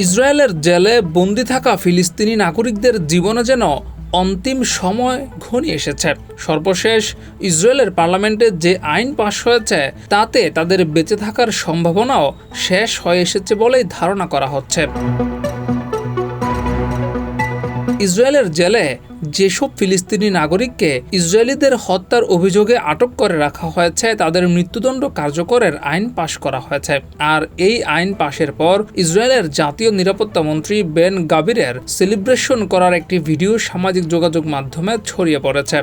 ইসরায়েলের জেলে বন্দী থাকা ফিলিস্তিনি নাগরিকদের জীবনে যেন অন্তিম সময় ঘনিয়ে এসেছে। সর্বশেষ ইসরায়েলের পার্লামেন্টে যে আইন পাশ হয়েছে তাতে তাদের বেঁচে থাকার সম্ভাবনাও শেষ হয়ে এসেছে বলেই ধারণা করা হচ্ছে। ইসরায়েলের জেলে যেসব ফিলিস্তিনি নাগরিককে ইসরায়েলিদের হত্যার অভিযোগে আটক করে রাখা হয়েছে তাদের মৃত্যুদণ্ড কার্যকরের আইন পাশ করা হয়েছে। আর এই আইন পাশের পর ইসরায়েলের জাতীয় নিরাপত্তা মন্ত্রী বেন গাভিরের সেলিব্রেশন করার একটি ভিডিও সামাজিক যোগাযোগ মাধ্যমে ছড়িয়ে পড়েছে।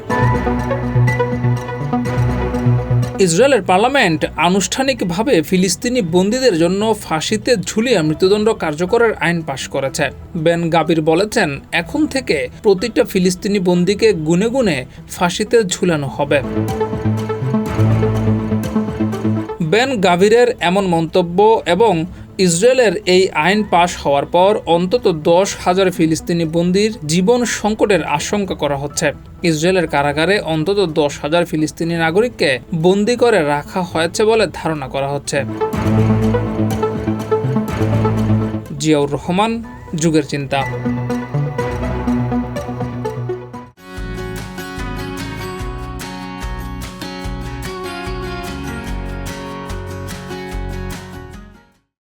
ইসরায়েলের পার্লামেন্ট আনুষ্ঠানিকভাবে ফিলিস্তিনি বন্দীদের জন্য ফাঁসিতে ঝুলিয়ে মৃত্যুদণ্ড কার্যকরের আইন পাশ করেছে। বেন গাবির বলেছেন, এখন থেকে প্রতিটা ফিলিস্তিনি বন্দীকে গুনে গুনে ফাঁসিতে ঝুলানো হবে। বেন গাভিরের এমন মন্তব্য এবং ইসরায়েলের এই আইন পাশ হওয়ার পর অন্তত 10,000 ফিলিস্তিনি বন্দীর জীবন সংকটের আশঙ্কা করা হচ্ছে। ইসরায়েলের কারাগারে অন্তত 10,000 ফিলিস্তিনি নাগরিককে বন্দী করে রাখা হয়েছে বলে ধারণা করা হচ্ছে। জিয়াউর রহমান, যুগের চিন্তা।